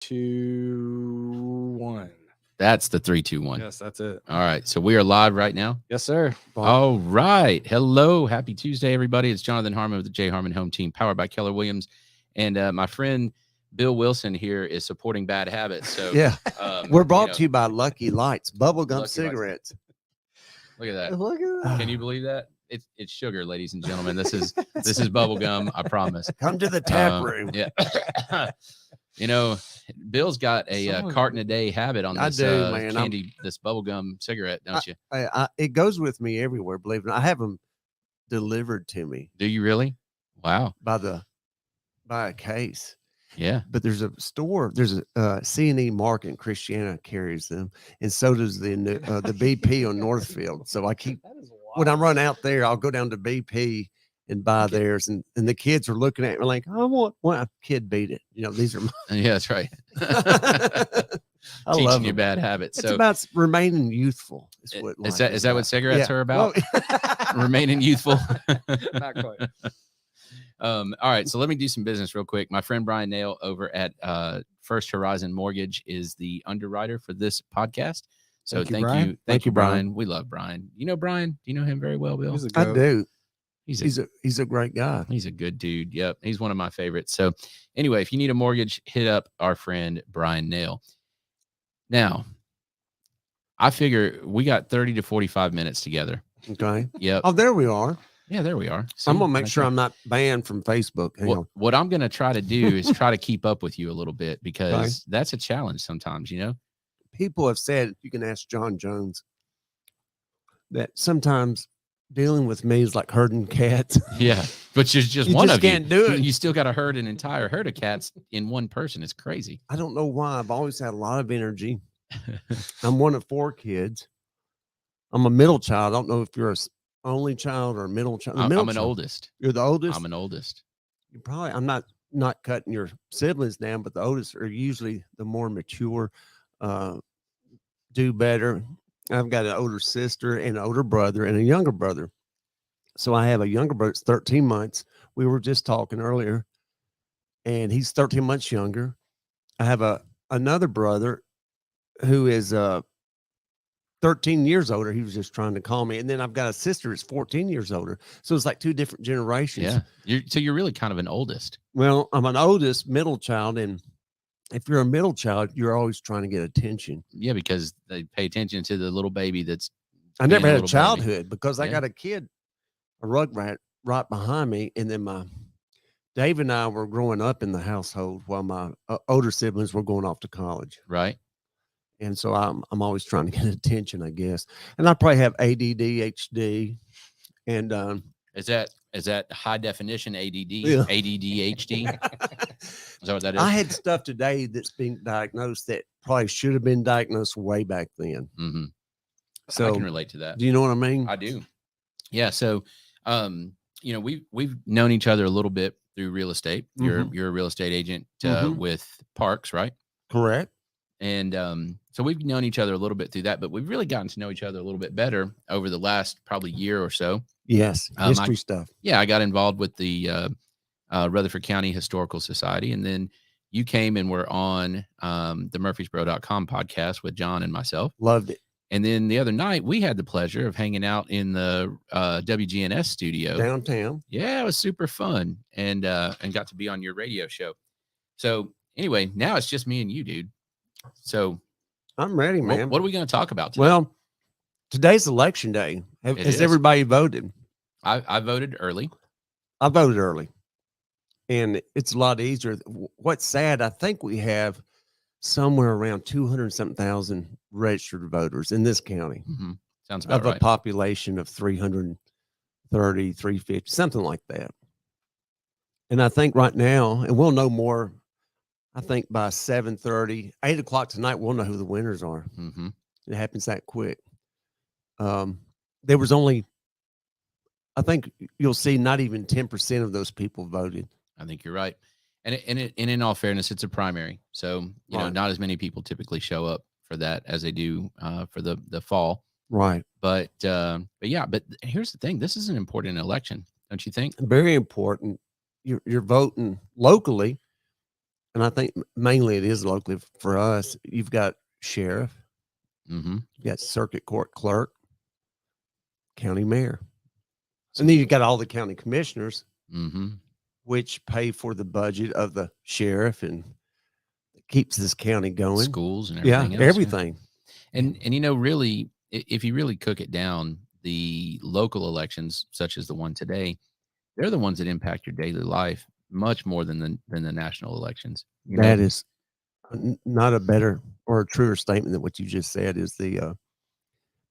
2, 1. That's the 3, 2, 1. Yes, that's it. All right. So we are live right now. Yes, sir. All right. Hello. Happy Tuesday, everybody. It's Jonathan Harmon of the J. Harmon Home Team, powered by Keller Williams. And my friend Bill Wilson here is supporting bad habits. So yeah, we're brought to you by Lucky Lights, bubblegum cigarettes. Look at that. Look at that. Can you believe that? It's sugar, ladies and gentlemen. This is bubblegum, I promise. Come to the tap room. Yeah. Bill's got a carton a day habit on this man. candy, this bubblegum cigarette, don't you? It goes with me everywhere, believe it or not. I have them delivered to me. Do you really? Wow. By a case. Yeah. But there's a store, there's a C&E Market, and Christiana carries them, and so does the BP on Northfield. So I keep, when I run out there, I'll go down to BP and buy theirs, and the kids are looking at me like, I want one. Kid, beat it. These are mine. Yeah, that's right. I Teaching love you bad habits. It's about remaining youthful. Is that what cigarettes are about? Remaining youthful. Not quite. All right, so let me do some business real quick. My friend Bryan Nale over at First Horizon Mortgage is the underwriter for this podcast. So thank you, Bryan. We love Bryan. You know Bryan? Do you know him very well, Bill? I do. He's a great guy. He's a good dude. Yep, he's one of my favorites. So anyway, if you need a mortgage, hit up our friend Bryan Nale. Now, I figure we got 30 to 45 minutes together. Okay. Yep. Oh, there we are. Yeah, there we are. See, I'm going to make sure I'm not banned from Facebook. What I'm going to try to do is try to keep up with you a little bit, because that's a challenge sometimes, People have said, you can ask John Jones, that sometimes dealing with me is like herding cats. Yeah, but you're just one of you. Can't do it. You still got to herd an entire herd of cats in one person. It's crazy. I don't know why. I've always had a lot of energy. I'm one of 4 kids. I'm a middle child. I don't know if you're only child or middle child. I'm an oldest. You're the oldest? I'm an oldest. I'm not cutting your siblings down, but the oldest are usually the more mature, do better. I've got an older sister and an older brother and a younger brother. So I have a younger brother that's 13 months. We were just talking earlier, and he's 13 months younger. I have another brother who is 13 years older. He was just trying to call me. And then I've got a sister that's 14 years older. So it's like 2 different generations. Yeah. You're really kind of an oldest. Well, I'm an oldest middle child. And if you're a middle child, you're always trying to get attention. Yeah, because they pay attention to the little baby that's. I never had a childhood because I got a kid, a rug rat right behind me. And then Dave and I were growing up in the household while my older siblings were going off to college. Right. And so I'm always trying to get attention, I guess. And I probably have ADD, HD, and is that high definition ADD, yeah. ADDHD? Is that what that is? I had stuff today that's being diagnosed that probably should have been diagnosed way back then. Mm-hmm. So I can relate to that. Do you know what I mean? I do. Yeah. So, we've known each other a little bit through real estate. Mm-hmm. You're a real estate agent with Parks, right? Correct. And so we've known each other a little bit through that, but we've really gotten to know each other a little bit better over the last probably year or so. Yes, history stuff. Yeah, I got involved with the Rutherford County Historical Society, and then you came and were on the Murfreesboro.com podcast with John and myself. Loved it. And then the other night, we had the pleasure of hanging out in the WGNS studio. Downtown. Yeah, it was super fun, and got to be on your radio show. So anyway, now it's just me and you, dude. So I'm ready, man. What are we going to talk about today? Well, today's election day. Has everybody voted? I voted early. I voted early. And it's a lot easier. What's sad, I think we have somewhere around 200,000 registered voters in this county. Mm-hmm. Sounds about right. Of a population of 330, 350, something like that. And I think right now, and we'll know more, I think by 7:30, 8 o'clock tonight, we'll know who the winners are. Mm-hmm. It happens that quick. There was only, I think you'll see not even 10% of those people voted. I think you're right. And in all fairness, it's a primary. So, you know, not as many people typically show up for that as they do for the fall. Right. But here's the thing. This is an important election, don't you think? Very important. You're voting locally. and I think mainly it is locally for us. You've got sheriff, Mm-hmm. you've got circuit court clerk, county mayor, and then you got all the county commissioners, Mm-hmm. which pay for the budget of the sheriff and keeps this county going. Schools and Yeah, everything else. everything. And you know, really, if you really cook it down, the local elections, such as the one today, they're the ones that impact your daily life much more than the national elections. That is not a better or a truer statement than what you just said. Is the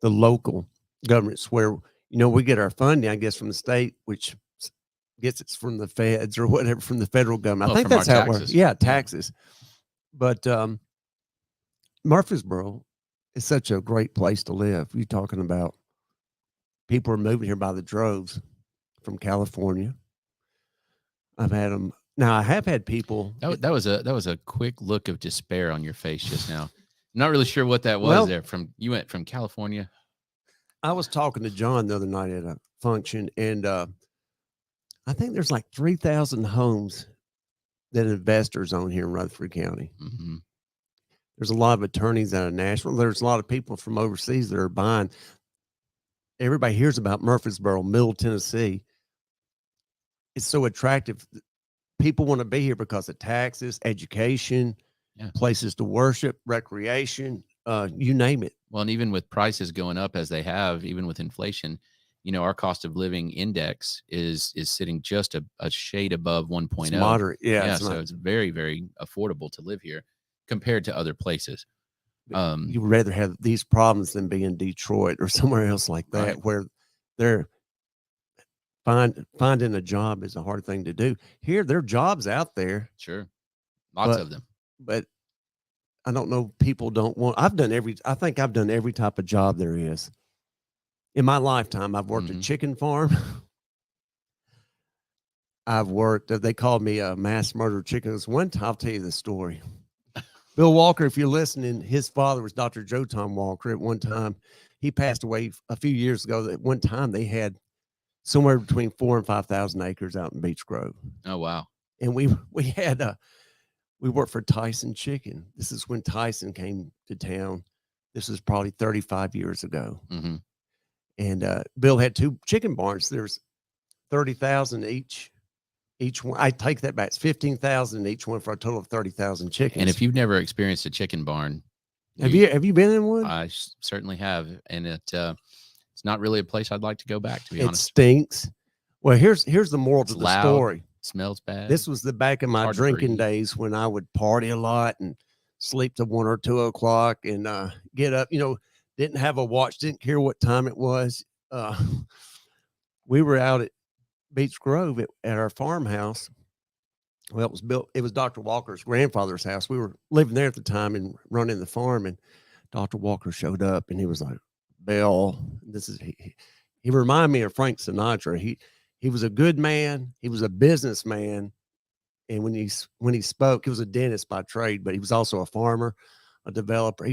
local governments where we get our funding, I guess, from the state, which gets it from the feds or whatever, from the federal government. I think that's how it works. Yeah, taxes. But Murfreesboro is such a great place to live. You're talking about people are moving here by the droves from California. I've had them. Now I have had people. That was a quick look of despair on your face just now. I'm not really sure what that was. Well, there. You went from California. I was talking to John the other night at a function, and I think there's like 3,000 homes that investors own here in Rutherford County. Mm-hmm. There's a lot of attorneys out of Nashville. There's a lot of people from overseas that are buying. Everybody hears about Murfreesboro, Middle Tennessee. It's so attractive. People want to be here because of taxes, education, places to worship, recreation, you name it. Well, and even with prices going up as they have, even with inflation, our cost of living index is sitting just a shade above 1.0. It's moderate. Yeah. So it's very, very affordable to live here compared to other places. You'd rather have these problems than be in Detroit or somewhere else like that, right, where they're finding a job is a hard thing to do. Here, there are jobs out there. Sure. Lots of them. But I don't know. People don't want, I think I've done every type of job there is. In my lifetime, I've worked a chicken farm. I've worked, they called me a mass murder chicken. One time, I'll tell you the story. Bill Walker, if you're listening, his father was Dr. Joe Tom Walker. At one time, he passed away a few years ago. At one time, they had somewhere between 4,000 and 5,000 acres out in Beech Grove. Oh, wow. And we worked for Tyson Chicken. This is when Tyson came to town. This was probably 35 years ago. Mm-hmm. And Bill had 2 chicken barns. There's 30,000 each one. I take that back. It's 15,000 each one for a total of 30,000 chickens. And if you've never experienced a chicken barn, have you been in one? I certainly have, and it's not really a place I'd like to go back, to be honest. It stinks. Well, here's the moral to the story. It smells bad. This was the back in my drinking days when I would party a lot and sleep till 1 or 2 o'clock and get up. Didn't have a watch. Didn't care what time it was. We were out at Beech Grove at our farmhouse. Well, it was built. It was Dr. Walker's grandfather's house. We were living there at the time and running the farm. And Dr. Walker showed up, and he was like, "Bill, he reminded me of Frank Sinatra. He was a good man. He was a businessman, and when he spoke, he was a dentist by trade, but he was also a farmer, a developer.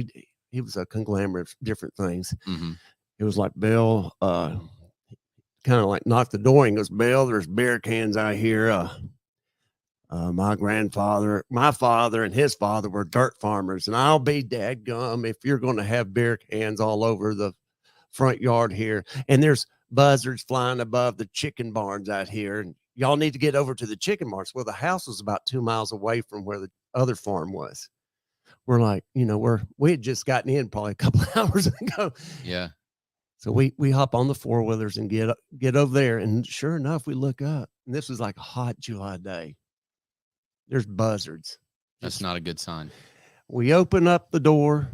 He was a conglomerate of different things. Mm-hmm. It was like, Bill, kind of like knocked the door and goes, Bill, there's beer cans out here. My father and his father were dirt farmers, and I'll be dadgum if you're going to have beer cans all over the front yard here. And there's buzzards flying above the chicken barns out here. And y'all need to get over to the chicken barns. Well, the house was about 2 miles away from where the other farm was. We're like, we had just gotten in probably a couple of hours ago. Yeah. So we hop on the 4-wheelers and get over there. And sure enough, we look up, and this was like a hot July day. There's buzzards. That's not a good sign. We open up the door,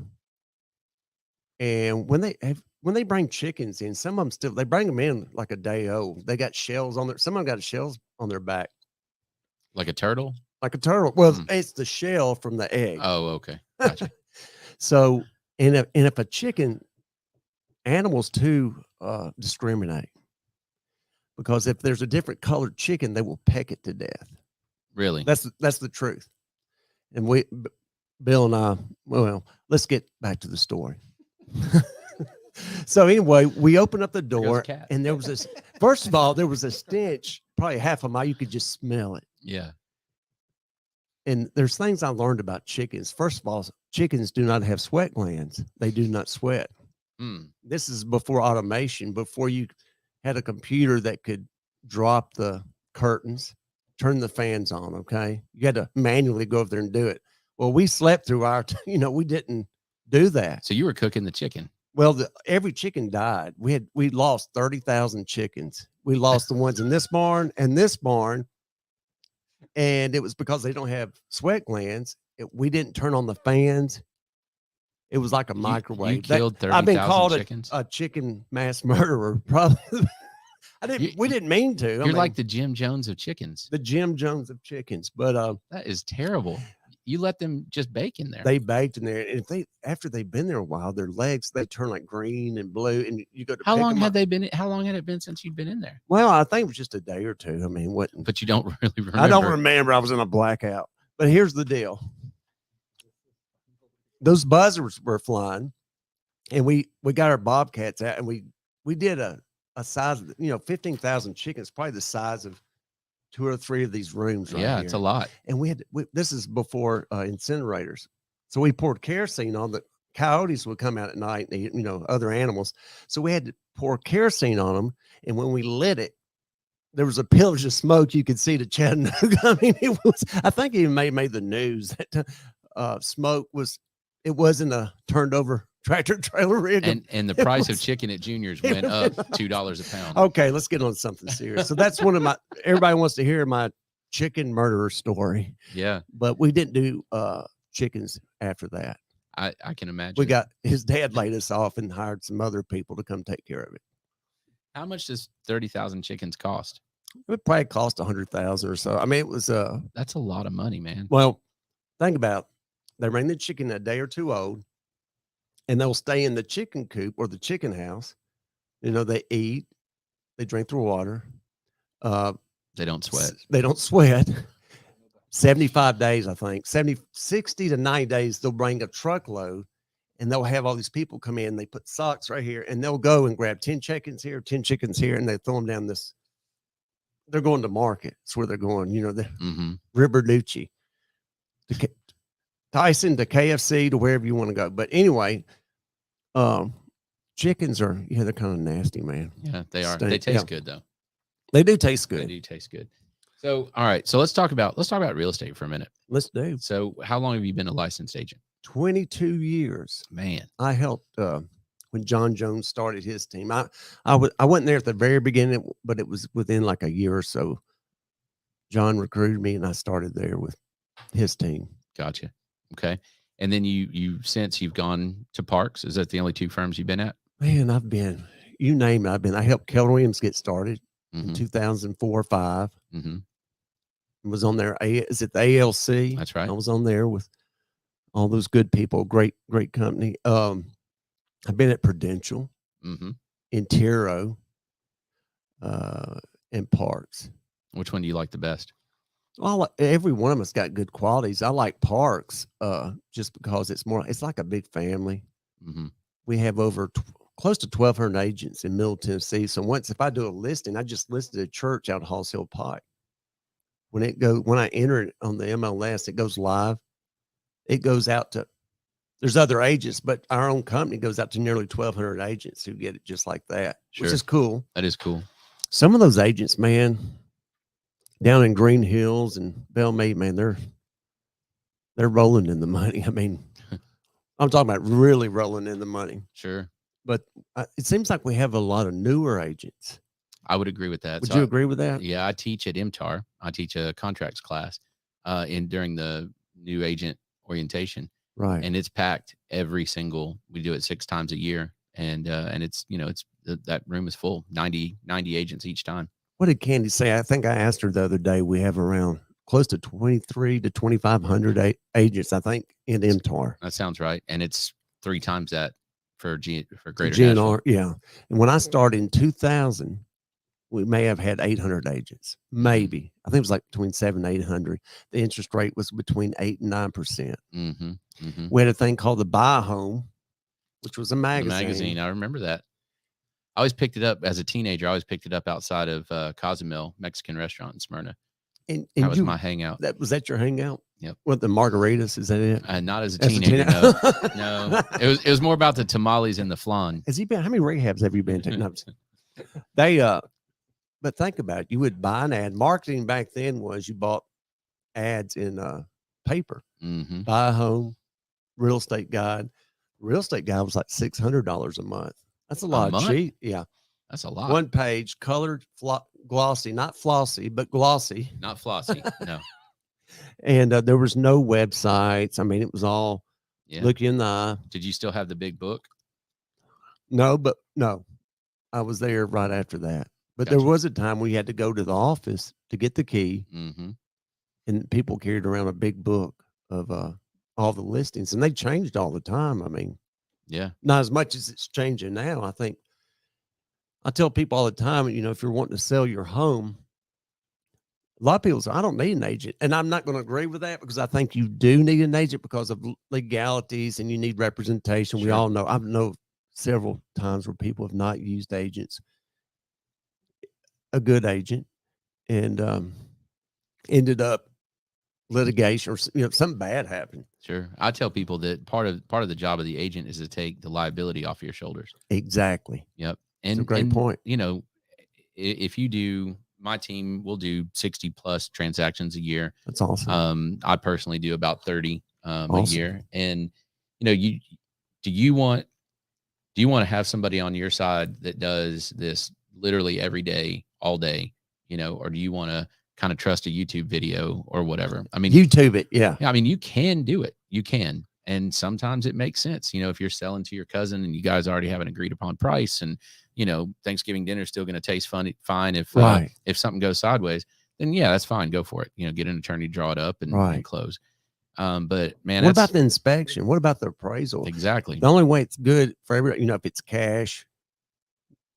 and when they bring chickens in, some of them they bring them in like a day old. They got shells on some of them got shells on their back. Like a turtle? Like a turtle. Well, it's the shell from the egg. Oh, okay. Gotcha. So, and if a chicken, animals too discriminate, because if there's a different colored chicken, they will peck it to death. Really? That's the truth. And Bill and I, well, let's get back to the story. So anyway, we opened up the door, and there was this, first of all, there was a stench, probably half a mile. You could just smell it. Yeah. And there's things I learned about chickens. First of all, chickens do not have sweat glands. They do not sweat. This is before automation, before you had a computer that could drop the curtains, turn the fans on. Okay. You had to manually go over there and do it. Well, we slept through our, we didn't do that. So you were cooking the chicken. Well, every chicken died. We lost 30,000 chickens. We lost the ones in this barn and this barn. And it was because they don't have sweat glands. We didn't turn on the fans. It was like a microwave. You killed 30,000 I've been called chickens. A chicken mass murderer. Probably. We didn't mean to. You're like the Jim Jones of chickens. The Jim Jones of chickens. But that is terrible. You let them just bake in there. They baked in there. And after they've been there a while, their legs, they turn like green and blue. And you go to How long had it been since you'd been in there? Well, I think it was just a day or two. I mean, what? But you don't really remember. I don't remember. I was in a blackout. But here's the deal. Those buzzards were flying, and we got our bobcats out, and we did a size of 15,000 chickens, probably the size of 2 or 3 of these rooms. Right here. It's a lot. And this is before incinerators, so we poured kerosene on. The coyotes would come out at night and eat, other animals, so we had to pour kerosene on them. And when we lit it, there was a pillage of smoke. You could see to Chattanooga. I mean, I think it even made the news that smoke was. It wasn't a turned over tractor trailer rig. And the price of chicken at Junior's went up $2 a pound. Okay, let's get on something serious. So that's everybody wants to hear my chicken murderer story. Yeah. But we didn't do chickens after that. I can imagine. His dad laid us off and hired some other people to come take care of it. How much does 30,000 chickens cost? It probably cost 100,000 or so. I mean, it was that's a lot of money, man. Well, think about it. They bring the chicken a day or two old, and they'll stay in the chicken coop or the chicken house. They eat, they drink their water. They don't sweat. They don't sweat. 75 days, I think. 60 to 90 days, they'll bring a truckload, and they'll have all these people come in. They put socks right here, and they'll go and grab 10 chickens here, 10 chickens here, and they throw them down this. They're going to market. That's where they're going. The Riverducci. Tyson to KFC to wherever you want to go. But anyway, chickens are, they're kind of nasty, man. Yeah, they are. They taste good though. They do taste good. They do taste good. So, all right. So let's talk about real estate for a minute. Let's do. So how long have you been a licensed agent? 22 years. Man. I helped when John Jones started his team. I wasn't there at the very beginning, but it was within like a year or so. John recruited me and I started there with his team. Gotcha. Okay. And then since you've gone to Parks, is that the only 2 firms you've been at? Man, I've been, you name it. I helped Keller Williams get started in 2004 or 5. Was on there. Is it the ALC? That's right. I was on there with all those good people. Great company. I've been at Prudential, Intero, and Parks. Which one do you like the best? Well, every one of us got good qualities. I like Parks just because it's like a big family. We have over close to 1,200 agents in Middle Tennessee. So if I do a listing, I just listed a church out of Halls Hill Pike. When I enter it on the MLS, it goes live. It goes out to, there's other agents, but our own company goes out to nearly 1,200 agents who get it just like that, which is cool. That is cool. Some of those agents, man, down in Green Hills and Bellmead, man, they're rolling in the money. I mean, I'm talking about really rolling in the money. Sure. But it seems like we have a lot of newer agents. I would agree with that. Would you agree with that? Yeah, I teach at MTAR. I teach a contracts class during the new agent orientation. Right. And it's packed we do it 6 times a year. And it's, that room is full, 90 agents each time. What did Candy say? I think I asked her the other day. We have around close to 23 to 2,500 agents, I think, in MTAR. That sounds right. And it's 3 times that for Greater GNR. Nashville. Yeah. And when I started in 2000, we may have had 800 agents. Maybe. I think it was like between 700 and 800. The interest rate was between 8 and 9%. We had a thing called the Buy Home, which was a magazine. I remember that. I always picked it up as a teenager. I always picked it up outside of Cozumel Mexican restaurant in Smyrna. And that was my hangout. Was that your hangout? Yep. What, the margaritas? Is that it? Not as a As a teenager. teen- No. It was more about the tamales and the flan. Has he been? How many rehabs have you been to? No, they but think about it. You would buy an ad. Marketing back then was you bought ads in paper. Mm-hmm. Buy a home, real estate guide. Real estate guide was like $600 a month. That's a lot of cheap. Yeah. That's a lot. One page, colored, glossy, not flossy, but glossy. Not flossy. No. And there was no websites. I mean, it was all look you in the eye. Did you still have the big book? No, I was there right after that. But Gotcha. there was a time we had to go to the office to get the key, and people carried around a big book of all the listings, and they changed all the time. I mean, not as much as it's changing now. I think I tell people all the time, if you're wanting to sell your home, a lot of people say, I don't need an agent. And I'm not going to agree with that, because I think you do need an agent because of legalities, and you need representation. Sure. We all know. I know several times where people have not used agents, a good agent, and ended up litigation, or something bad happened. Sure. I tell people that part of the job of the agent is to take the liability off of your shoulders. Exactly. Yep. That's a great point. If you do, my team will do 60 plus transactions a year. That's awesome. I personally do about 30 Awesome. a year. And do you want to have somebody on your side that does this literally every day, all day, or do you want to kind of trust a YouTube video or whatever? I mean, YouTube it. Yeah. I mean, you can do it. You can. And sometimes it makes sense. If you're selling to your cousin and you guys already have an agreed upon price, and, Thanksgiving dinner is still going to taste fine. If something goes sideways, then yeah, that's fine. Go for it. Get an attorney, draw it up and close. But man, what about the inspection? What about the appraisal? Exactly. The only way it's good for everybody, if it's cash,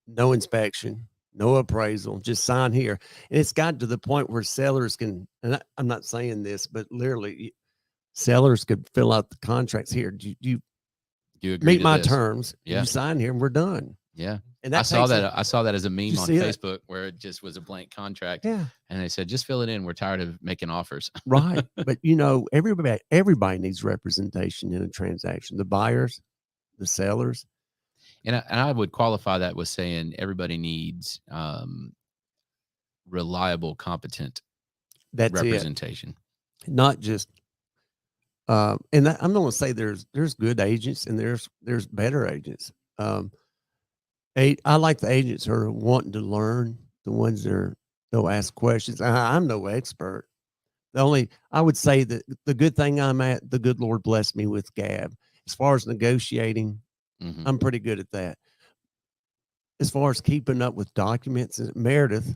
no inspection, no appraisal, just sign here. And it's gotten to the point where sellers can, and I'm not saying this, but literally sellers could fill out the contracts here. Do you agree meet my this? terms? Yeah. You sign here and we're done. Yeah. And I saw that as a meme on Facebook, where it just was a blank contract. Yeah. And they said, just fill it in. We're tired of making offers. Right. But everybody needs representation in a transaction. The buyers, the sellers. And I would qualify that with saying everybody needs reliable, competent representation. Not just I'm not going to say there's good agents and there's better agents. I like the agents who are wanting to learn, the ones that they'll ask questions. I'm no expert. I would say that the good thing I'm at, the good Lord blessed me with Gab. As far as negotiating, I'm pretty good at that. As far as keeping up with documents, Meredith,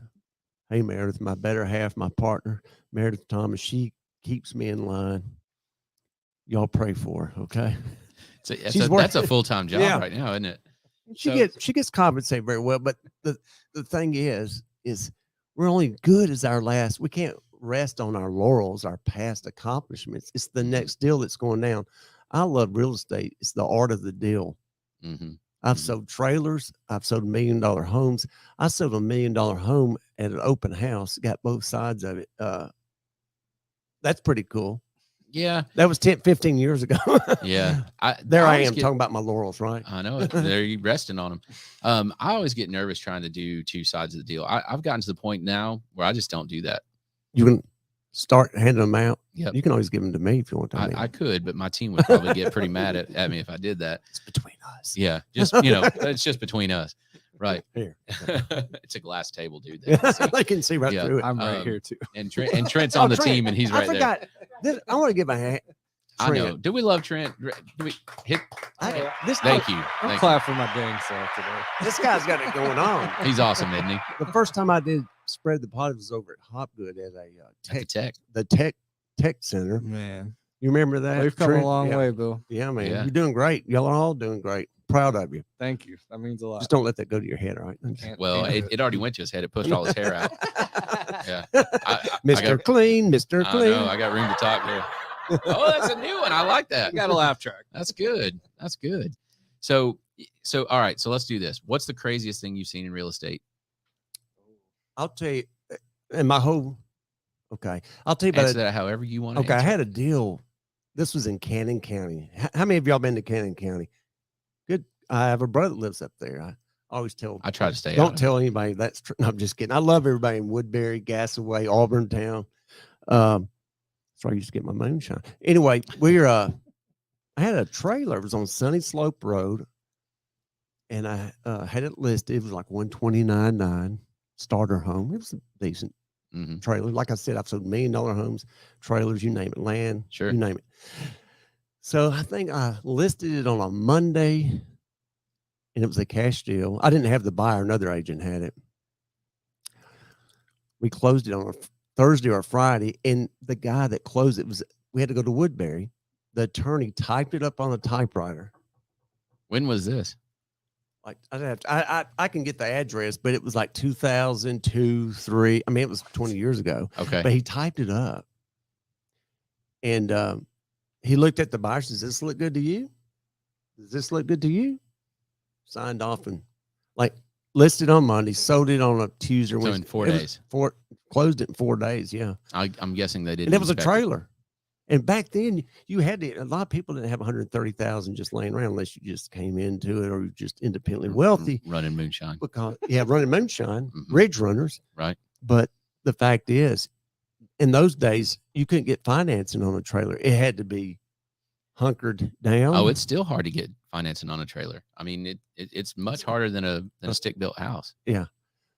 hey Meredith, my better half, my partner, Meredith Thomas, she keeps me in line. Y'all pray for her, okay? That's a full-time job right now, isn't it? She gets compensated very well, but the thing is we're only good as our last. We can't rest on our laurels, our past accomplishments. It's the next deal that's going down. I love real estate. It's the art of the deal. I've sold trailers. I've sold $1 million homes. I sold $1 million home at an open house. Got both sides of it. That's pretty cool. Yeah. That was 10, 15 years ago. Yeah. I am talking about my laurels, right? I know it. There you resting on them. I always get nervous trying to do two sides of the deal. I've gotten to the point now where I just don't do that. You can start handing them out. Yep. You can always give them to me if you want to. I could, but my team would probably get pretty mad at me if I did that. It's between us. Yeah. Just, it's just between us. Right. Here. It's a glass table, dude. They can see right through it. I'm right here too. And Trent's on the team, and he's right there. I want to give a hand. I know. Do we love Trent? Do we hit? Thank you. I'm clap for my dang self today. This guy's got it going on. He's awesome, isn't he? The first time I did spread the pot was over at Hopgood at the tech center. Man, you remember that? We've come a long way, Bill. Yeah, man. Yeah. You're doing great. Y'all are all doing great. Proud of you. Thank you. That means a lot. Just don't let that go to your head, all right? Well, it already went to his head. It pushed all his hair out. Yeah. Mr. Clean. I got room to talk there. Oh, that's a new one. I like that. You got a laugh track. That's good. So all right. So let's do this. What's the craziest thing you've seen in real estate? I'll tell you, in my whole Okay. I'll tell you about Answer it. that however you want to Okay. I answer. had a deal. This was in Cannon County. How many of y'all been to Cannon County? Good. I have a brother that lives up there. I always tell. I try to stay out Don't of tell anybody that's true. No, I'm just kidding. I love everybody in Woodbury, Gasaway, Auburn Town. So I used to get my moonshine. Anyway, I had a trailer. It was on Sunny Slope Road, and I had it listed. It was like 129.9 starter home. It was a decent Mm-hmm. trailer. Like I said, I've sold $1 million homes, trailers, you name it, land, Sure. you name it. So I think I listed it on a Monday, and it was a cash deal. I didn't have the buyer; another agent had it. We closed it on a Thursday or a Friday, and the guy that closed it we had to go to Woodbury. The attorney typed it up on a typewriter. When was this? Like I can get the address, but it was like 2002, 3. I mean, it was 20 years ago. Okay. But he typed it up, and he looked at the buyer. Says, "Does this look good to you? Does this look good to you?" Signed off and like listed on Monday, sold it on a Tuesday. So in 4 days. Closed it in 4 days. Yeah. I'm guessing they didn't. And it was a inspect it. trailer. And back then, you had a lot of people didn't have 130,000 just laying around unless you just came into it or you're just independently wealthy. Running moonshine. Because running moonshine, Mhm. ridge runners. Right. But the fact is, in those days, you couldn't get financing on a trailer. It had to be hunkered down. Oh, it's still hard to get financing on a trailer. I mean, it's much harder than a stick built house. Yeah.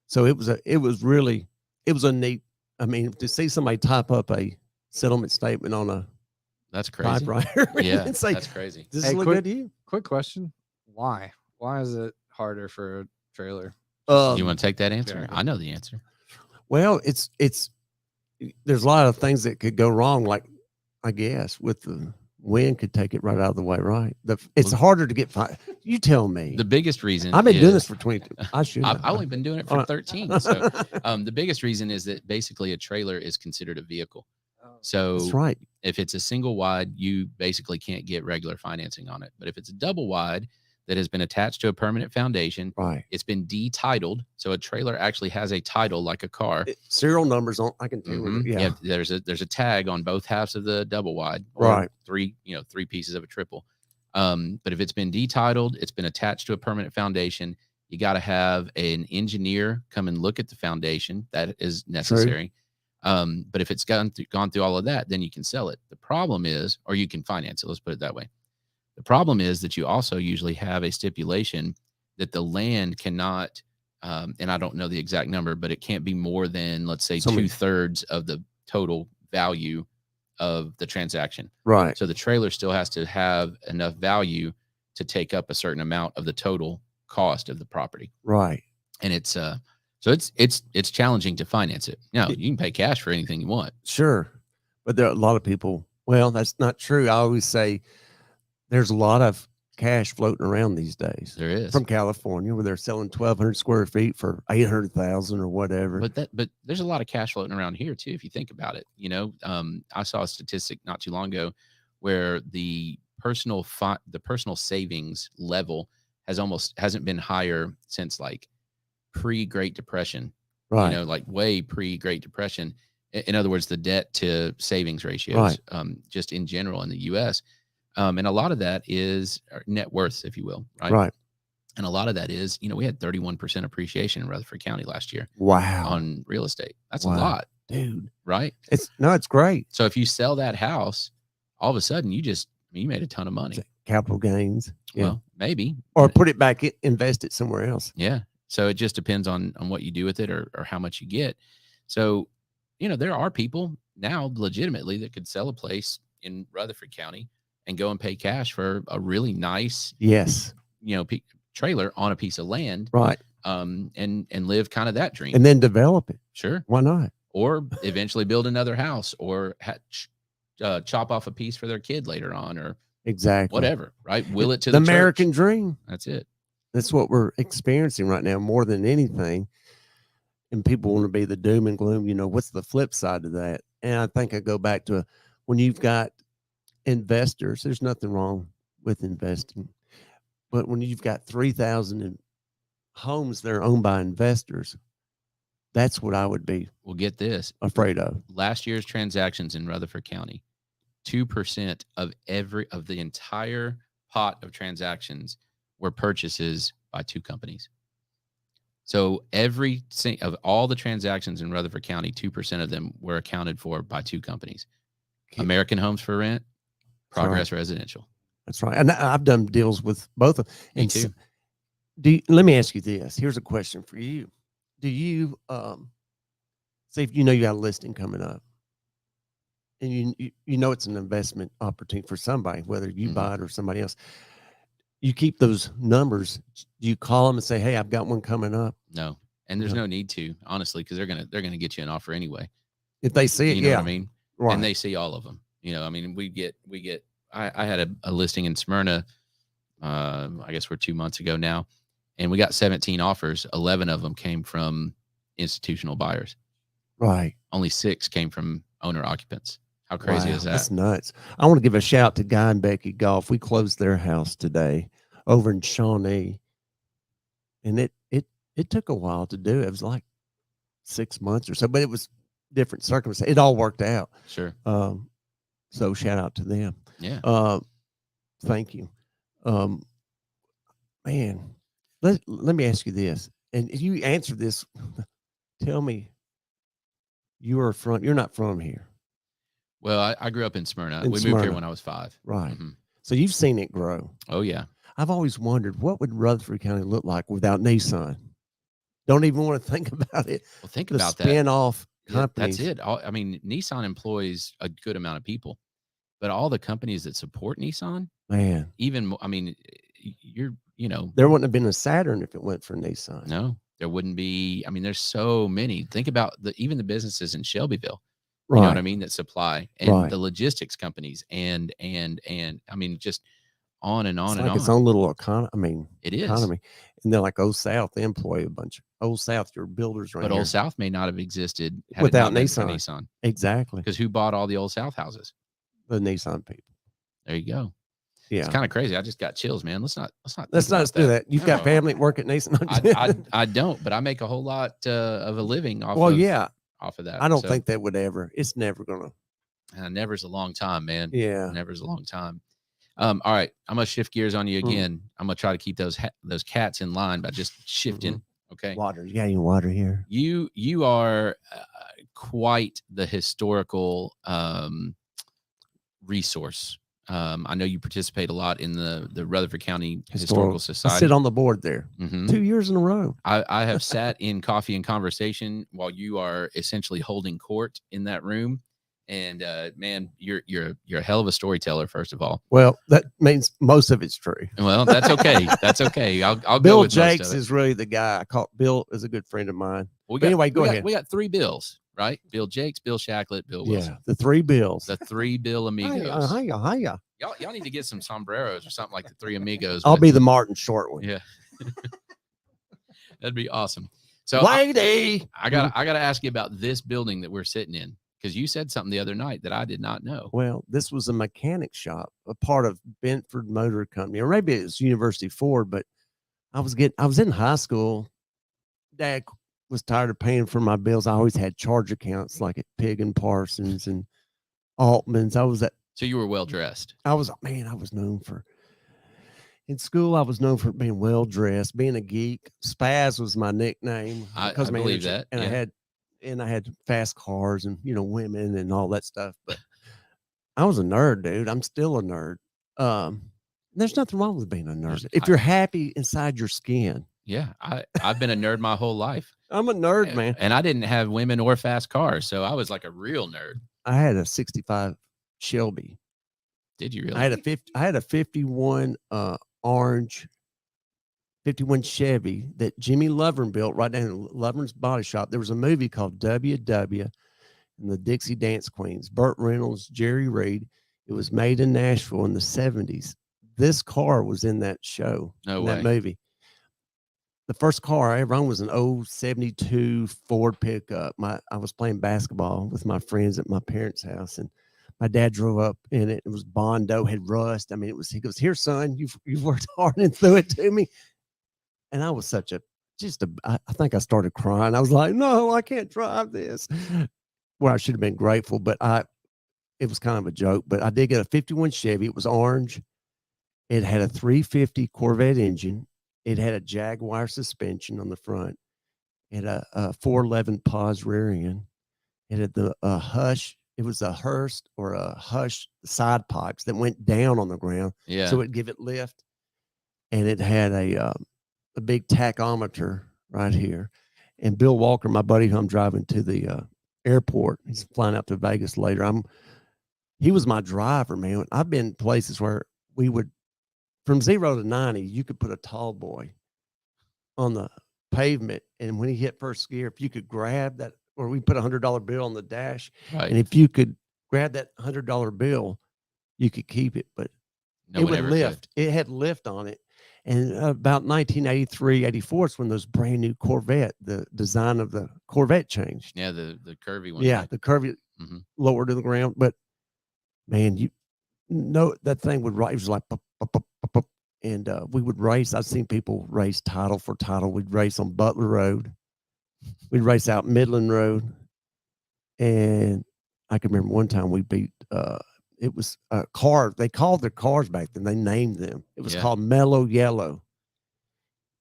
So it was a neat. I mean, to see somebody type up a settlement statement on a That's crazy. typewriter, Yeah, and say, that's crazy. "Does Hey, this look quick- good to you?" Quick question: Why? Why is it harder for a trailer? You want to take that answer? yeah. I know the answer. Well, it's there's a lot of things that could go wrong. Like I guess with the wind could take it right out of the way. Right. It's harder to get. You tell me. The biggest reason I've been doing is- this for 22. I should. I've only been doing it for All right. 13. So the biggest reason is that basically a trailer is considered a vehicle. So That's right. if it's a single wide, you basically can't get regular financing on it. But if it's a double wide that has been attached to a permanent foundation, Right. it's been detitled. So a trailer actually has a title like a car. Serial numbers on. I can tell. Mhm. Yeah. There's a tag on both halves of the double wide, or Right. three pieces of a triple. But if it's been detitled, it's been attached to a permanent foundation. You got to have an engineer come and look at the foundation. That is necessary. But if it's gone through all of that, then you can sell it. The problem is, or you can finance it. Let's put it that way. The problem is that you also usually have a stipulation that the land cannot, and I don't know the exact number, but it can't be more than, let's say, 2/3 of the total value of the transaction. Right. So the trailer still has to have enough value to take up a certain amount of the total cost of the property. Right. And it's so it's challenging to finance it. Now, you can pay cash for anything you want. Sure. But there are a lot of people. Well, that's not true. I always say there's a lot of cash floating around these days. There is. From California, where they're selling 1,200 square feet for 800,000 or whatever. But there's a lot of cash floating around here too, if you think about it. I saw a statistic not too long ago where the personal savings level hasn't been higher since like pre-Great Depression. Right. Like way pre-Great Depression. In other words, the debt to savings ratios, just in general in the U.S. And a lot of that is net worth, if you will, right? Right. And a lot of that is, we had 31% appreciation in Rutherford County last year. Wow. On real estate. That's Wow. a lot, Dude. right? It's great. So if you sell that house, all of a sudden you made a ton of money. Capital gains. Yeah. Well, maybe. Or put it back, invest it somewhere else. Yeah. So it just depends on what you do with it or how much you get. So, there are people now legitimately that could sell a place in Rutherford County and go and pay cash for a really nice, Yes. trailer on a piece of land. Right. And live kind of that dream. And then develop it. Sure. Why not? Or eventually build another house or chop off a piece for their kid later on or Exactly. whatever, right? Will it to the the American church. dream. That's it. That's what we're experiencing right now more than anything. And people want to be the doom and gloom. What's the flip side of that? And I think I go back to when you've got investors, there's nothing wrong with investing. But when you've got 3,000 homes that are owned by investors, That's what I would be Well, get this. afraid of. Last year's transactions in Rutherford County, 2% of the entire pot of transactions were purchases by 2 companies. So of all the transactions in Rutherford County, 2% of them were accounted for by 2 companies. American Homes for Rent, Progress Residential. That's right. And I've done deals with both of them. Me too. Let me ask you this. Here's a question for you. Do you say if you know you got a listing coming up and you know it's an investment opportunity for somebody, whether you buy it or somebody else, you keep those numbers. Do you call them and say, "Hey, I've got one coming up"? No. And there's no need to, honestly, because they're gonna get you an offer anyway. If they see it, you know what I mean? Right. And they see all of them. I mean, we get I had a listing in Smyrna, I guess we're 2 months ago now, and we got 17 offers. 11 of them came from institutional buyers. Right. Only 6 came from owner occupants. How crazy is that? That's nuts. I want to give a shout out to Guy and Becky Golf. We closed their house today over in Shawnee. And it took a while to do. It was like 6 months or so, but it was different circumstances. It all worked out. Sure. So shout out to them. Yeah. Thank you. Man, let me ask you this. And if you answer this, tell me you're not from here. Well, I grew up in Smyrna. We moved here when I was 5. Right. Mm-hmm. So you've seen it grow. Oh, yeah. I've always wondered, what would Rutherford County look like without Nissan? Don't even want to think about it. Well, think about that. Spin-off companies. That's it. I mean, Nissan employs a good amount of people, but all the companies that support Nissan, man, even, I mean, there wouldn't have been a Saturn if it went for Nissan. No, there wouldn't be. I mean, there's so many. Think about even the businesses in Shelbyville. Right. You know what I mean? That supply and the logistics companies and I mean, just on and on it's and like on. Its own little economy. I mean, it is. Economy. And they're like Old South. They employ a bunch of Old South. Your builders right But here. Old South may not have existed without Nissan. Exactly. Because who bought all the Old South houses? The Nissan people. There you go. Yeah, it's kind of crazy. I just got chills, man. Let's not do that. You've got family at work at Nissan. I don't, but I make a whole lot of a living off. Off of that. I don't think that would ever. It's never gonna. Never's a long time, man. Yeah, never's a long time. All right, I'm gonna shift gears on you again. I'm gonna try to keep those cats in line by just shifting. Okay. Water. You got any water here? You are quite the historical resource. I know you participate a lot in the Rutherford County Historical Society. I sit on the board there 2 years in a row. I have sat in coffee and conversation while you are essentially holding court in that room. And man, you're a hell of a storyteller, first of all. Well, that means most of it's true. Well, that's okay. That's okay. I'll Bill go with Jakes is really the guy. Bill is a good friend of mine. Well, anyway, go ahead. We got 3 Bills, right? Bill Jakes, Bill Shacklet, Bill Wilson. Yeah, the 3 Bills. The 3 Bill Amigos. Hiya. Y'all need to get some sombreros or something like the 3 Amigos. I'll be the Martin Short one. Yeah. That'd be awesome. So lady, I gotta ask you about this building that we're sitting in, because you said something the other night that I did not know. Well, this was a mechanic shop, a part of Benford Motor Company, or maybe it was University Ford, but I was in high school. Dad was tired of paying for my bills. I always had charge accounts like at Pig and Parsons and Altman's. So you were well dressed. I was known for, in school, I was known for being well dressed, being a geek. Spaz was my nickname. I believe that. And I had fast cars and, women and all that stuff. But I was a nerd, dude. I'm still a nerd. There's nothing wrong with being a nerd. If you're happy inside your skin. Yeah. I've been a nerd my whole life. I'm a nerd, man. And I didn't have women or fast cars. So I was like a real nerd. I had a 65 Shelby. Did you really? I had a 51 orange 51 Chevy that Jimmy Lovern built right down in Lovern's Body Shop. There was a movie called W.W. and the Dixie Dance Queens, Burt Reynolds, Jerry Reed. It was made in Nashville in the 70s. This car was in that show, that movie. The first car I ever owned was an old 72 Ford pickup. I was playing basketball with my friends at my parents' house, and my dad drove up in it. It was Bondo, had rust. I mean, he goes, "Here, son, you've worked hard," and threw it to me. And I was such a I think I started crying. I was like, no, I can't drive this. Well, I should have been grateful, but it was kind of a joke. But I did get a 51 Chevy. It was orange. It had a 350 Corvette engine. It had a Jaguar suspension on the front. It had a 411 pause rear end. It had the Hush. It was a Hearst or a Hush side pipes that went down on the ground. Yeah. So it'd give it lift. And it had a big tachometer right here. And Bill Walker, my buddy who I'm driving to the airport, he's flying out to Vegas later. He was my driver, man. I've been places where we would, from 0 to 90, you could put a tall boy on the pavement. And when he hit first gear, if you could grab that, or we put $100 bill on the dash. Right. And if you could grab that $100 bill, you could keep it. But No it one would ever lift. could. It had lift on it. And about 1983, 84 is when those brand new Corvette, the design of the Corvette changed. Yeah, the curvy one. Yeah, right? the curvy lower to the ground. But man, you know that thing would rise like pop, pop, pop, pop, pop. And we would race. I've seen people race title for title. We'd race on Butler Road. We'd race out Midland Road. And I can remember one time we beat it was a car. They called their cars back then. They named them. It was called Mellow Yellow.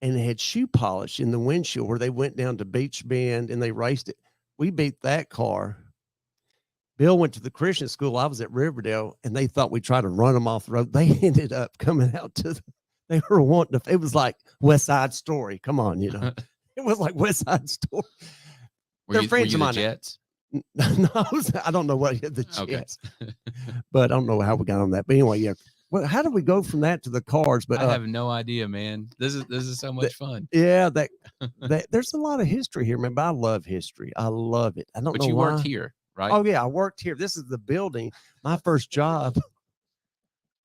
And it had shoe polish in the windshield where they went down to Beach Bend and they raced it. We beat that car. Bill went to the Christian school. I was at Riverdale, and they thought we tried to run them off the road. They ended up coming out they were wanting to, it was like West Side Story. Come on, you know. It was like West Side Story. Were you the Jets? No, I don't know what the Jets, okay. But I don't know how we got on that. But anyway, yeah. Well, how did we go from that to the cars? But I have no idea, man. This is so much fun. Yeah, that there's a lot of history here, man. But I love history. I love it. I don't know. But you why. worked here, right? Oh yeah, I worked here. This is the building. My first job.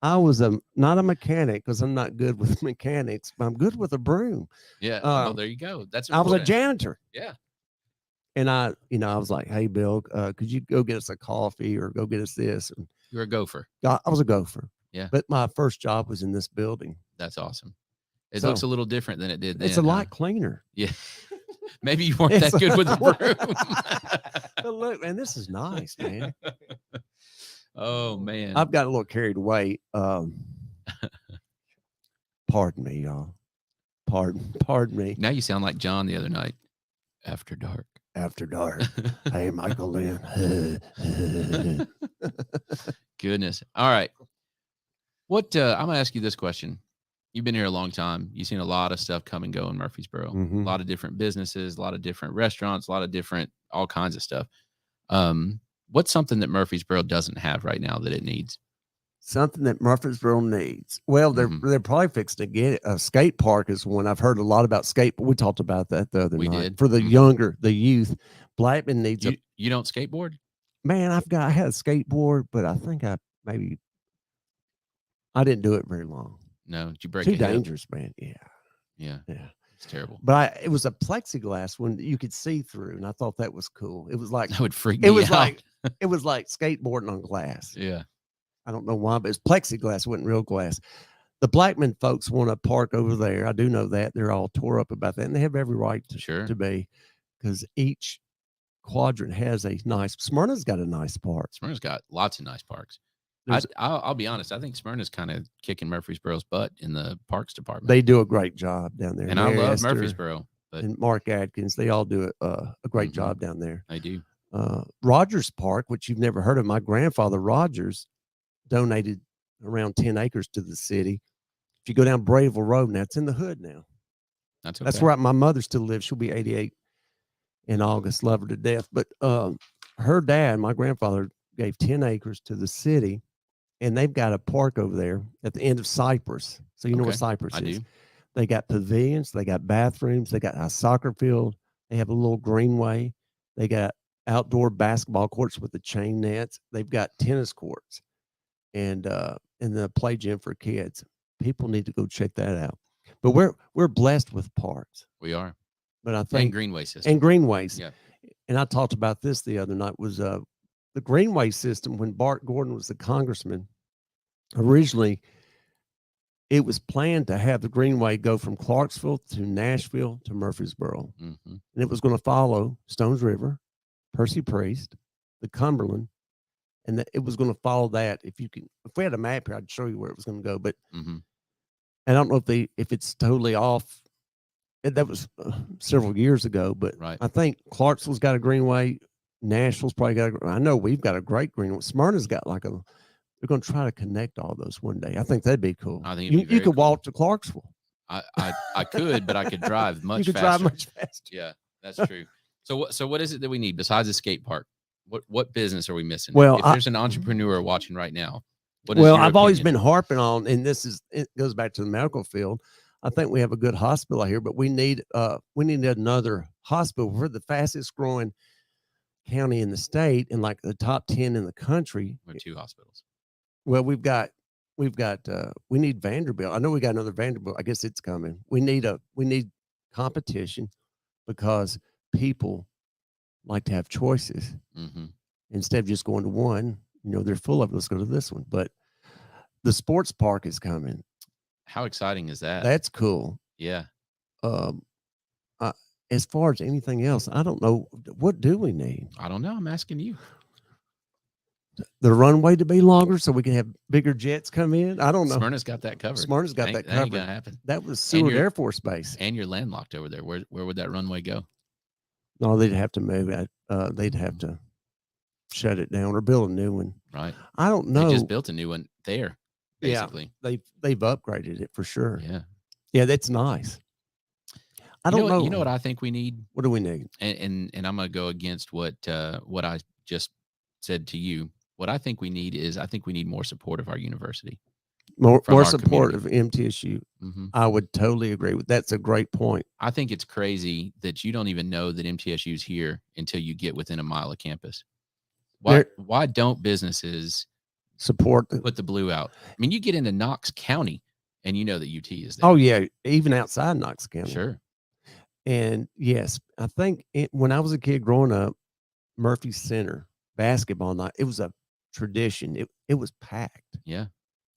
I was not a mechanic because I'm not good with mechanics, but I'm good with a broom. Yeah. Well, there you go. That's I was a janitor. Yeah. And I was like, hey, Bill, could you go get us a coffee or go get us this? And you're a gopher. I was a gopher. Yeah. But my first job was in this building. That's awesome. It looks a little different than it did then. It's a lot cleaner. Yeah. Maybe you weren't that good with the broom. But look, man, this is nice, man. Oh, man. I've got a little carried away. Pardon me, y'all. Pardon me. Now you sound like John the other night. After dark. After dark. Hey, Michael Lynn. Goodness. All right. What I'm gonna ask you this question. You've been here a long time. You've seen a lot of stuff come and go in Murfreesboro. A lot of different businesses, a lot of different restaurants, a lot of different all kinds of stuff. What's something that Murfreesboro doesn't have right now that it needs? Something that Murfreesboro needs. Well, they're probably fixing to get it. A skate park is one. I've heard a lot about skate, but we talked about that the other night. Did. For the younger, the youth. Blackman needs you don't skateboard? Man, I had a skateboard, but I think I didn't do it very long. No, did you break Too dangerous, man. Yeah. It's terrible. But it was a plexiglass one that you could see through, and I thought that was cool. It was like that would freak me out. It was like skateboarding on glass. Yeah. I don't know why, but it's plexiglass. It wasn't real glass. The Blackman folks want to park over there. I do know that. They're all tore up about that, and they have every right to be, because each quadrant has a nice. Smyrna's got a nice park. Smyrna's got lots of nice parks. I'll be honest. I think Smyrna's kind of kicking Murfreesboro's butt in the parks department. They do a great job down there. And I love Murfreesboro. And Mark Adkins, they all do a great job down there. They do. Rogers Park, which you've never heard of, my grandfather Rogers donated around 10 acres to the city. If you go down Brayville Road now, it's in the hood now. That's okay. That's where my mother still lives. She'll be 88 in August. Love her to death. But her dad, my grandfather, gave 10 acres to the city, and they've got a park over there at the end of Cypress. So you know what Cypress is. I do. They got pavilions. They got bathrooms. They got a soccer field. They have a little greenway. They got outdoor basketball courts with the chain nets. They've got tennis courts and the play gym for kids. People need to go check that out. But we're blessed with parks. We are. But I think and Greenway System. And Greenways. Yeah. And I talked about this the other night was the Greenway System when Bart Gordon was the congressman. Originally, it was planned to have the Greenway go from Clarksville to Nashville to Murfreesboro. Mm-hmm. And it was going to follow Stones River, Percy Priest, the Cumberland, and it was going to follow that. If we had a map here, I'd show you where it was going to go. But Mm-hmm. I don't know if it's totally off. That was several years ago, but Right. I think Clarksville's got a Greenway. Nashville's probably got I know we've got a great Greenway. Smyrna's got they're going to try to connect all those one day. I think that'd be cool. I think you could walk to Clarksville. I could, but I could drive much you could faster. drive much faster. Yeah, that's true. So what is it that we need besides a skate park? What business are we missing? Well, if there's an entrepreneur watching right now, I've always been harping on, and it goes back to the medical field. I think we have a good hospital here, but we need another hospital. We're the fastest growing county in the state and like the top 10 in the country. We have 2 hospitals. Well, we need Vanderbilt. I know we got another Vanderbilt. I guess it's coming. We need competition because people like to have choices instead of just going to one. They're full of, let's go to this one. But the sports park is coming. How exciting is that? That's cool. Yeah. As far as anything else, I don't know. What do we need? I don't know. I'm asking you. The runway to be longer so we can have bigger jets come in. I don't know. Smyrna's got that covered. Smyrna's got that covered. That ain't gonna happen. That was Seward Air Force Base. And you're landlocked over there. Where would that runway go? No, they'd have to move it. They'd have to shut it down or build a new one. Right. I don't know. They just built a new one there, basically. Yeah, they've upgraded it for sure. Yeah. Yeah, that's nice. I don't know. You know what I think we need? What do we need? And I'm gonna go against what I just said to you. What I think we need is more support of our university. More support of MTSU. Mm-hmm. I would totally agree with. That's a great point. I think it's crazy that you don't even know that MTSU is here until you get within a mile of campus. Why don't businesses put the blue out? I mean, you get into Knox County and you know that UT is there. Oh yeah, even outside Knox County. Sure. And yes, I think when I was a kid growing up, Murphy Center basketball night, it was a tradition. It was packed. Yeah.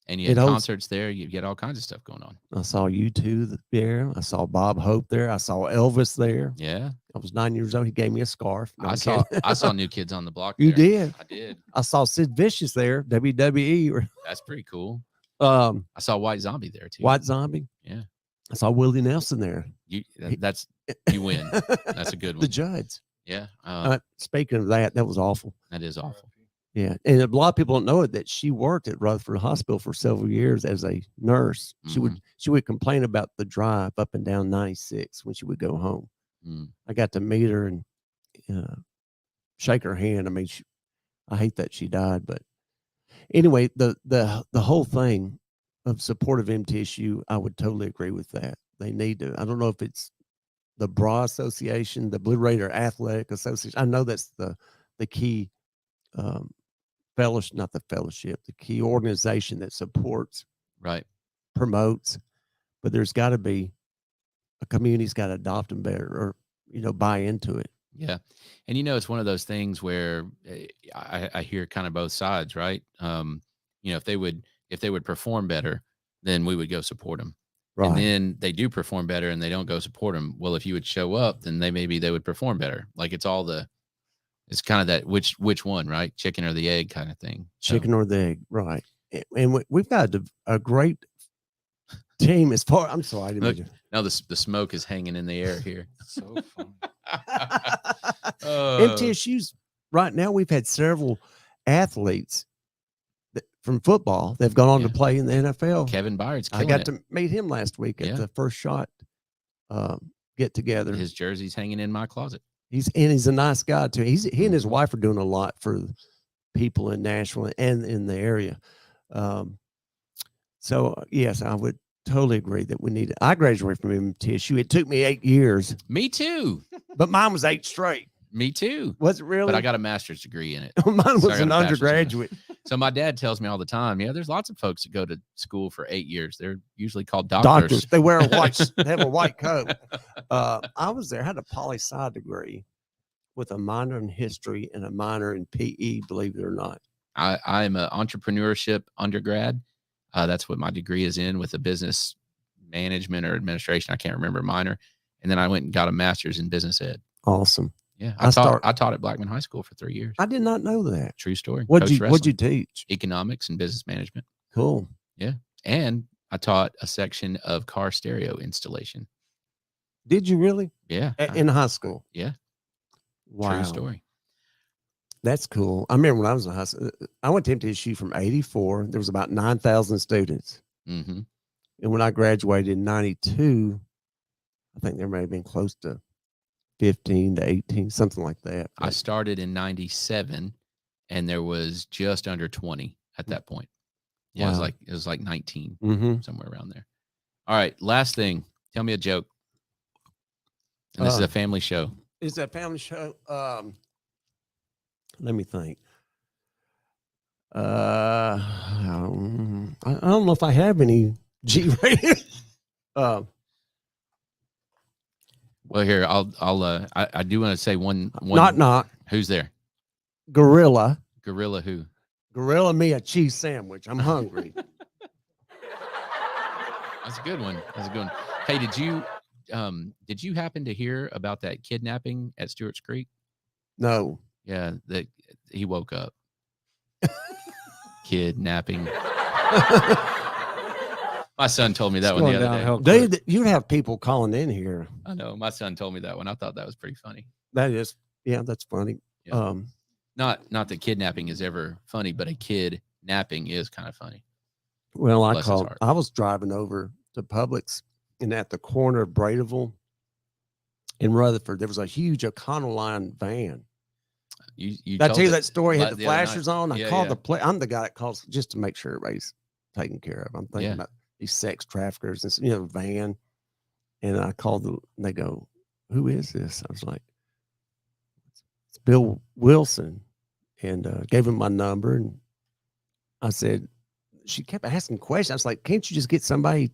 And you had concerts there. You get all kinds of stuff going on. I saw U2 there. I saw Bob Hope there. I saw Elvis there. Yeah. I was 9 years old. He gave me a scarf. I saw New Kids on the Block You there. did? I did. I saw Sid Vicious there, WWE. That's pretty cool. I saw White Zombie there too. White Zombie? Yeah. I saw Willie Nelson there. You win. That's a good one. The Judds. Yeah. Speaking of that was awful. That is awful. Yeah. And a lot of people don't know it, that she worked at Rutherford Hospital for several years as a nurse. Mm-hmm. She would complain about the drive up and down 96 when she would go home. Mm. I got to meet her and shake her hand. I mean, I hate that she died, but anyway, the whole thing of support of MTSU, I would totally agree with that. They need to. I don't know if it's the BRA Association, the Blue Raider Athletic Association. I know that's the key fellowship, not the fellowship, the key organization that supports, right, promotes. But there's got to be a community's got to adopt them better, or buy into it. Yeah, and it's one of those things where I hear kind of both sides, right? If they would perform better, then we would go support them. Right. And then they do perform better and they don't go support them. Well, if you would show up, then maybe they would perform better. Like it's kind of that which one, right? Chicken or the egg kind of thing. Chicken or the egg, right? And we've got a great team as far. I'm sorry, I didn't mean to. Now the smoke is hanging in the air here. So fun. MTSU's right now. We've had several athletes from football. They've gone on to play in the NFL. Kevin Byard's I got to meet him last week at the First Shot get together. His jersey's hanging in my closet. He's a nice guy too. He and his wife are doing a lot for people in Nashville and in the area. So yes, I would totally agree that we need it. I graduated from MTSU. It took me 8 years. Me too. But mine was 8 straight. Me too. Was it really? But I got a master's degree in it. Mine was an undergraduate. So my dad tells me all the time, there's lots of folks that go to school for 8 years. They're usually called doctors. They wear a white, they have a white coat. I was there, had a poli-sci degree with a minor in history and a minor in PE, believe it or not. I'm an entrepreneurship undergrad. That's what my degree is in, with a business management or administration. I can't remember, minor. And then I went and got a master's in business ed. Awesome. Yeah. I taught at Blackman High School for 3 years. I did not know that. True story. What'd you teach? Economics and business management. Cool. Yeah. And I taught a section of car stereo installation. Did you really? Yeah. In high school? Yeah. Wow. True story. That's cool. I remember when I was in high school, I went to MTSU from 84. There was about 9,000 students. Mm-hmm. And when I graduated in 92, I think there may have been close to 15 to 18, something like that. I started in 97 and there was just under 20 at that point. Yeah. Wow. It was like 19, somewhere around there. All right. Last thing. Tell me a joke. And this is a family show. It's a family show. Let me think. I don't know if I have any G-rated. Well, here I do want to say one. Knock. Who's there? Gorilla. Gorilla who? Gorilla me a cheese sandwich. I'm hungry. That's a good one. Hey, did you happen to hear about that kidnapping at Stewart's Creek? No. Yeah, that he woke up. Kidnapping. My son told me that one the other day. Dude, you'd have people calling in here. I know. My son told me that one. I thought that was pretty funny. That is, yeah, that's funny. Yeah. Not that kidnapping is ever funny, but a kid napping is kind of funny. Well, I was driving over to Publix, and at the corner of Bradeville in Rutherford, there was a huge O'Connell line van. Did I tell you that story? Had the flashers on. I called the play. I'm the guy that calls just to make sure everybody's taken care of. I'm thinking about these sex traffickers and van. And I called them. And they go, "Who is this?" I was like, "It's Bill Wilson," and gave him my number. And I said, she kept asking questions. I was like, "Can't you just get somebody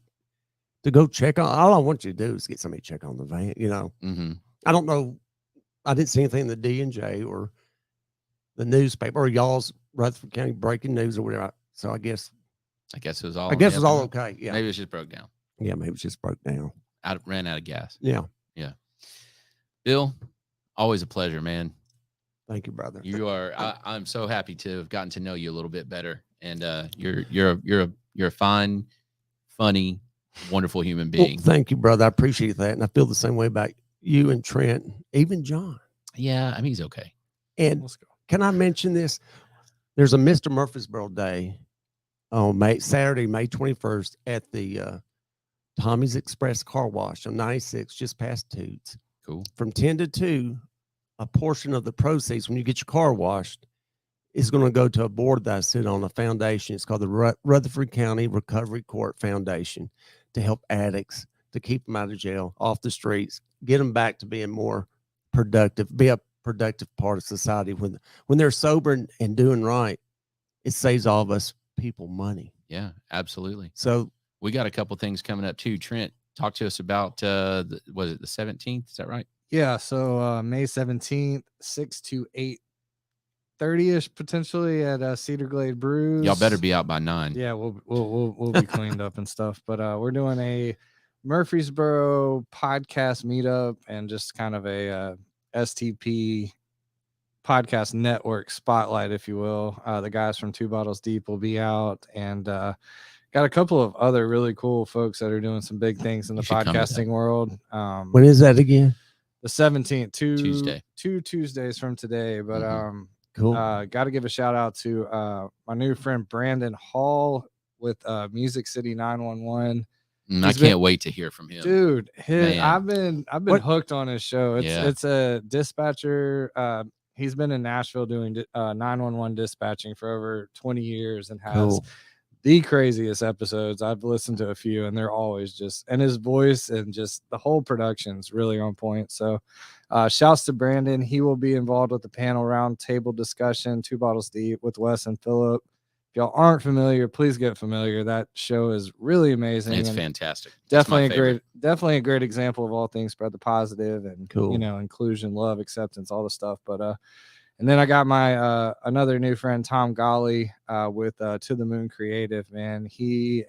to go check on? All I want you to do is get somebody to check on the van." I don't know. I didn't see anything in the D&J or the newspaper or y'all's Rutherford County breaking news or whatever. So I guess it was all. Okay. Yeah. Maybe it just broke down. Yeah, maybe it just broke down. Ran out of gas. Yeah. Yeah. Bill, always a pleasure, man. Thank you, brother. You are. I'm so happy to have gotten to know you a little bit better, and you're a fine, funny, wonderful human being. Well, thank you, brother. I appreciate that, and I feel the same way about you and Trent, even John. Yeah, I mean he's okay. And let's go. Can I mention this? There's a Mr. Murfreesboro Day on Saturday, May 21st at the Tommy's Express Car Wash on 96, just past Toots. Cool. From 10 to 2, a portion of the proceeds when you get your car washed is going to go to a board that I sit on, a foundation. It's called the Rutherford County Recovery Court Foundation, to help addicts, to keep them out of jail, off the streets, get them back to being more productive, be a productive part of society. When they're sober and doing right, it saves all of us people money. Yeah, absolutely. So we got a couple things coming up too. Trent, talk to us about was it the 17th? Is that right? Yeah. So May 17th, 6 to 8:30ish potentially at Cedar Glade Brews. Y'all better be out by 9. Yeah, we'll be cleaned up and stuff. But we're doing a Murfreesboro podcast meetup and just kind of a STP podcast network spotlight, if you will. The guys from Two Bottles Deep will be out, and got a couple of other really cool folks that are doing some big things in the podcasting world. When is that again? The 17th, Tuesday. 2 Tuesdays from today. But cool. Got to give a shout out to my new friend Brandon Hall with Music City 911. I can't wait to hear from him, dude. I've been hooked on his show. It's a dispatcher. He's been in Nashville doing 911 dispatching for over 20 years and has the craziest episodes. I've listened to a few, and they're always and his voice and just the whole production's really on point. So shouts to Brandon. He will be involved with the panel round table discussion, Two Bottles Deep with Wes and Phillip. If y'all aren't familiar, please get familiar. That show is really amazing. It's fantastic. Definitely a great example of all things spread the positive and inclusion, love, acceptance, all the stuff. But And then I got my another new friend, Tom Golly, with To the Moon Creative. Man, he's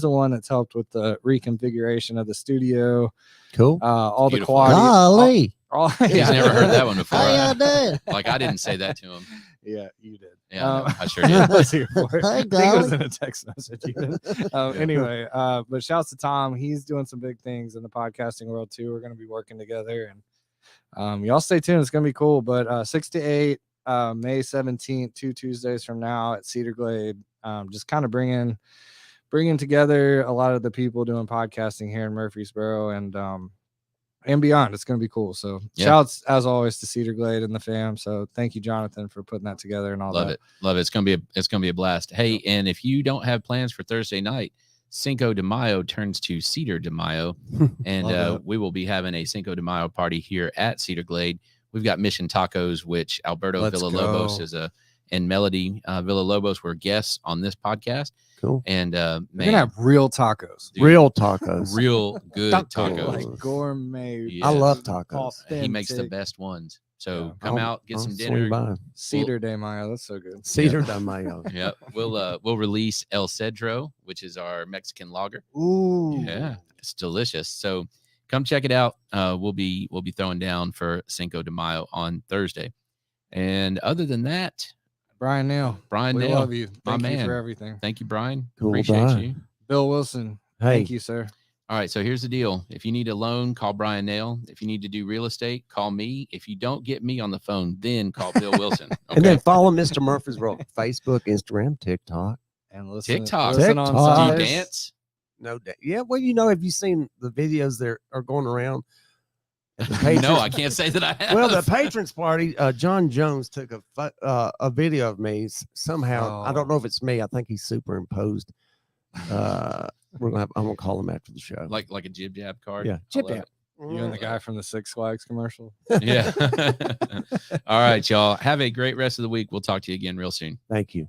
the one that's helped with the reconfiguration of the studio. Cool. All Beautiful. the quality. Golly. He's never heard that one before. How y'all doing? Like I didn't say that to him. Yeah, you did. Yeah, I sure did. I was here for it. Hi, I think it was Golly. in a text message. Even. Anyway, but shouts to Tom. He's doing some big things in the podcasting world too. We're going to be working together, and y'all stay tuned. It's going to be cool. But 6 to 8, May 17th, 2 Tuesdays from now at Cedar Glade. Just kind of bringing together a lot of the people doing podcasting here in Murfreesboro and beyond. It's going to be cool. So shouts as always to Cedar Glade and the fam. So thank you, Jonathan, for putting that together and all that. Love it. It's going to be a blast. Hey, and if you don't have plans for Thursday night, Cinco de Mayo turns to Cedar de Mayo, and we will be having a Cinco de Mayo party here at Cedar Glade. We've got Mission Tacos, which Alberto Villalobos and Melody Villalobos were guests on this podcast. Cool. And we're gonna have real tacos. Dude, real tacos. Real good tacos. Like gourmet. Yeah. I love tacos. Authentic. He makes the best ones. So come out, get some dinner. swing by. Cedar de Mayo. That's so good. Cedar de Mayo. Yeah, we'll release El Cedro, which is our Mexican lager. Ooh. Yeah, it's delicious. So come check it out. We'll be throwing down for Cinco de Mayo on Thursday. And other than that, Bryan Nale. we Nale, love you. my Thank you man. for everything. Thank you, Brian. Cool, Appreciate Brian. you. Bill Wilson. Hey. Thank you, sir. All right, so here's the deal. If you need a loan, call Bryan Nale. If you need to do real estate, call me. If you don't get me on the phone, then call Bill Wilson. Okay? And then follow Mr. Murfreesboro Facebook, Instagram, TikTok. And listen, TikTok. listen on TikTok. Do you Sundays. dance? No doubt. Yeah, well, have you seen the videos that are going around? At the No, patrons? I can't say that I have. Well, the patrons party, John Jones took a video of me somehow. I don't know if it's me. I think he's superimposed. I'm gonna call him after the show. like a jib jab card. Yeah, I jib love jab. it. You and the guy from the Six Flags commercial. Yeah. All right, y'all. Have a great rest of the week. We'll talk to you again real soon. Thank you.